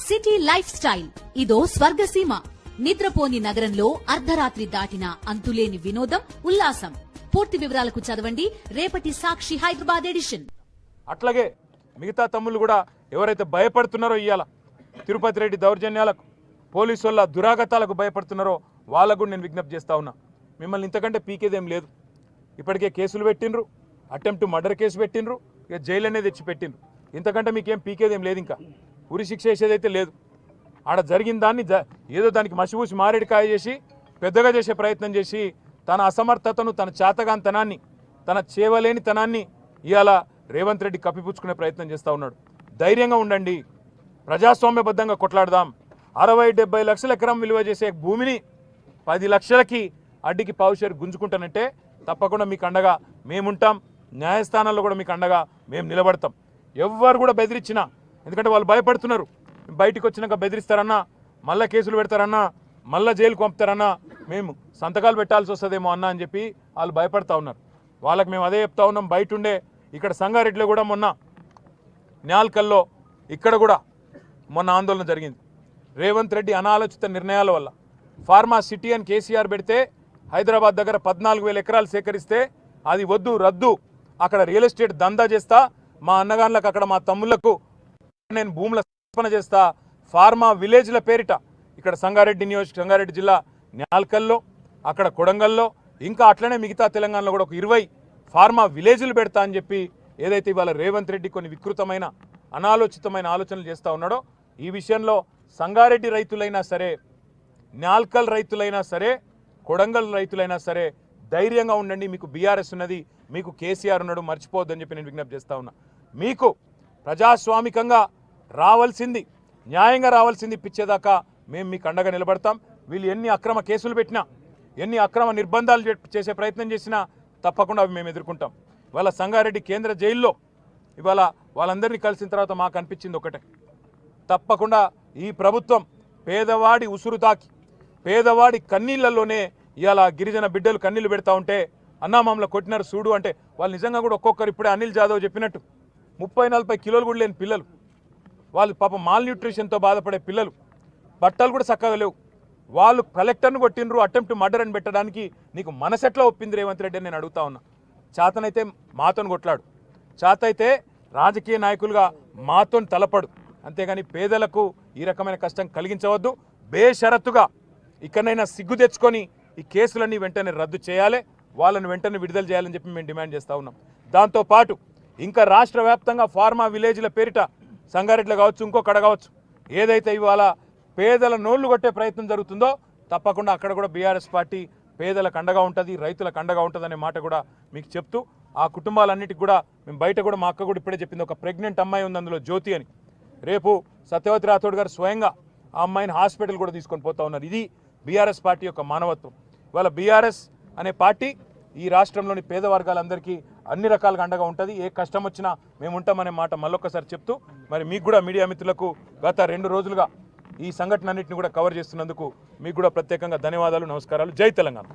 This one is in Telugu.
సిటీ లైఫ్ స్టైల్ ఇదో స్వర్గసీమ. నిద్రపోని నగరంలో అర్ధరాత్రి దాటిన అంతులేని వినోదం, ఉల్లాసం. పూర్తి వివరాలకు చదవండి రేపటి సాక్షి హైదరాబాద్ ఎడిషన్. అట్లాగే మిగతా తమ్ముళ్ళు కూడా ఎవరైతే భయపడుతున్నారో ఇయ్యాల తిరుపతి రెడ్డి దౌర్జన్యాలకు, పోలీసు వాళ్ళ దురాగతాలకు భయపడుతున్నారో వాళ్ళకు కూడా నేను విజ్ఞప్తి చేస్తా ఉన్నా. మిమ్మల్ని ఇంతకంటే పీకేదేం లేదు. ఇప్పటికే కేసులు పెట్టిండ్రు, అటెంప్ట్ మర్డర్ కేసు పెట్టిండ్రు, ఇక జైలు అనేది తెచ్చి పెట్టిండ్రు. ఇంతకంటే మీకేం పీకేదేం లేదు. ఇంకా ఉరి శిక్ష వేసేదైతే లేదు. ఆడ జరిగిన దాన్ని ఏదో దానికి మసిపూసి మారేడికాయ చేసి పెద్దగా చేసే ప్రయత్నం చేసి తన అసమర్థతను, తన చేతగాంతనాన్ని, తన చేవలేనితనాన్ని ఇవాళ రేవంత్ రెడ్డి కప్పిపుచ్చుకునే ప్రయత్నం చేస్తూ ఉన్నాడు. ధైర్యంగా ఉండండి, ప్రజాస్వామ్యబద్ధంగా కొట్లాడదాం. 60-70 లక్షల ఎకరం విలువ చేసే భూమిని 10 లక్షలకి అడ్డికి పావుషేరు గుంజుకుంటానంటే తప్పకుండా మీకు అండగా మేముంటాం. న్యాయస్థానాల్లో కూడా మీకు అండగా మేము నిలబడతాం. ఎవ్వరు కూడా బెదిరించినా, ఎందుకంటే వాళ్ళు భయపడుతున్నారు, బయటికి వచ్చినాక బెదిరిస్తారన్నా, మళ్ళీ కేసులు పెడతారన్నా, మళ్ళీ జైలుకు పంపుతారన్నా, మేము సంతకాలు పెట్టాల్సి వస్తుందేమో అన్నా అని చెప్పి వాళ్ళు భయపడతా ఉన్నారు. వాళ్ళకి మేము అదే చెప్తా ఉన్నాం. బయట ఉండే ఇక్కడ సంగారెడ్డిలో కూడా మొన్న న్యాల్కల్లో ఇక్కడ కూడా మొన్న ఆందోళన జరిగింది. రేవంత్ రెడ్డి అనాలోచిత నిర్ణయాల వల్ల ఫార్మా సిటీ అని కేసీఆర్ పెడితే హైదరాబాద్ దగ్గర 14,000 ఎకరాలు సేకరిస్తే అది వద్దు, రద్దు, అక్కడ రియల్ ఎస్టేట్ దందా చేస్తా, మా అన్నగాన్లకు అక్కడ మా తమ్ముళ్లకు నేను భూముల స్థాపన చేస్తా, ఫార్మా విలేజ్ల పేరిట ఇక్కడ సంగారెడ్డి జిల్లా న్యాల్కల్లో, అక్కడ కొడంగల్లో, ఇంకా అట్లనే మిగతా తెలంగాణలో కూడా ఒక 20 ఫార్మా విలేజ్లు పెడతా అని చెప్పి ఏదైతే ఇవాళ రేవంత్ రెడ్డి కొన్ని వికృతమైన అనాలోచితమైన ఆలోచనలు చేస్తూ ఉన్నాడో, ఈ విషయంలో సంగారెడ్డి రైతులైనా సరే, న్యాల్కల్ రైతులైనా సరే, కొడంగల్ రైతులైనా సరే ధైర్యంగా ఉండండి. మీకు బీఆర్ఎస్ ఉన్నది, మీకు కేసీఆర్ ఉన్నాడు, మర్చిపోవద్దని చెప్పి నేను విజ్ఞప్తి చేస్తా ఉన్నా. మీకు ప్రజాస్వామికంగా రావాల్సింది, న్యాయంగా రావాల్సింది ఇప్పించేదాకా మేము మీకు అండగా నిలబడతాం. వీళ్ళు ఎన్ని అక్రమ కేసులు పెట్టినా, ఎన్ని అక్రమ నిర్బంధాలు చేసే ప్రయత్నం చేసినా తప్పకుండా అవి మేము ఎదుర్కొంటాం. ఇవాళ సంగారెడ్డి కేంద్ర జైల్లో ఇవాళ వాళ్ళందరినీ కలిసిన తర్వాత మాకు అనిపించింది ఒకటే, తప్పకుండా ఈ ప్రభుత్వం పేదవాడి ఉసురు తాకి, పేదవాడి కన్నీళ్లలోనే ఇవాళ గిరిజన బిడ్డలు కన్నీళ్లు పెడతా ఉంటే అన్నా మమ్మల్ని కొట్టినారు చూడు అంటే వాళ్ళు నిజంగా కూడా ఒక్కొక్కరు ఇప్పుడే అనిల్ జాదవ్ చెప్పినట్టు 30-40 కిలోలు కూడా లేని పిల్లలు, వాళ్ళు పాపం మాల్ న్యూట్రిషన్తో బాధపడే పిల్లలు, బట్టలు కూడా చక్కగా లేవు. వాళ్ళు కలెక్టర్ను కొట్టినరు, అటెంప్ట్ మర్డర్ అని పెట్టడానికి నీకు మనసెట్లా ఒప్పింది రేవంత్ రెడ్డి అని నేను అడుగుతా ఉన్నా. చేతనైతే మాతోని కొట్లాడు, చేత అయితే రాజకీయ నాయకులుగా మాతోని తలపడు, అంతేగాని పేదలకు ఈ రకమైన కష్టం కలిగించవద్దు. బేషరతుగా ఇక్కడైనా సిగ్గు తెచ్చుకొని ఈ కేసులన్నీ వెంటనే రద్దు చేయాలి, వాళ్ళని వెంటనే విడుదల చేయాలని చెప్పి మేము డిమాండ్ చేస్తూ ఉన్నాం. దాంతోపాటు ఇంకా రాష్ట్ర వ్యాప్తంగా ఫార్మా విలేజ్ల పేరిట సంగారెడ్డిలో కావచ్చు, ఇంకొకడ కావచ్చు, ఏదైతే ఇవాళ పేదల నోళ్లు కొట్టే ప్రయత్నం జరుగుతుందో తప్పకుండా అక్కడ కూడా బీఆర్ఎస్ పార్టీ పేదలకు అండగా ఉంటుంది, రైతులకు అండగా ఉంటుంది అనే మాట కూడా మీకు చెప్తూ, ఆ కుటుంబాలన్నిటికి కూడా మేము బయట కూడా మా అక్క కూడా ఇప్పుడే చెప్పింది, ఒక ప్రెగ్నెంట్ అమ్మాయి ఉంది అందులో జ్యోతి అని. రేపు సత్యవతి రాథోడ్ గారు స్వయంగా ఆ అమ్మాయిని హాస్పిటల్ కూడా తీసుకొని పోతా ఉన్నారు. ఇది బీఆర్ఎస్ పార్టీ యొక్క మానవత్వం. ఇవాళ బీఆర్ఎస్ అనే పార్టీ ఈ రాష్ట్రంలోని పేద వర్గాలందరికీ అన్ని రకాలుగా అండగా ఉంటుంది. ఏ కష్టం వచ్చినా మేము ఉంటామనే మాట మళ్ళొక్కసారి చెప్తూ, మరి మీకు కూడా మీడియా మిత్రులకు గత 2 రోజులుగా ఈ సంఘటన అన్నింటిని కూడా కవర్ చేస్తున్నందుకు మీకు కూడా ప్రత్యేకంగా ధన్యవాదాలు, నమస్కారాలు. జై తెలంగాణ.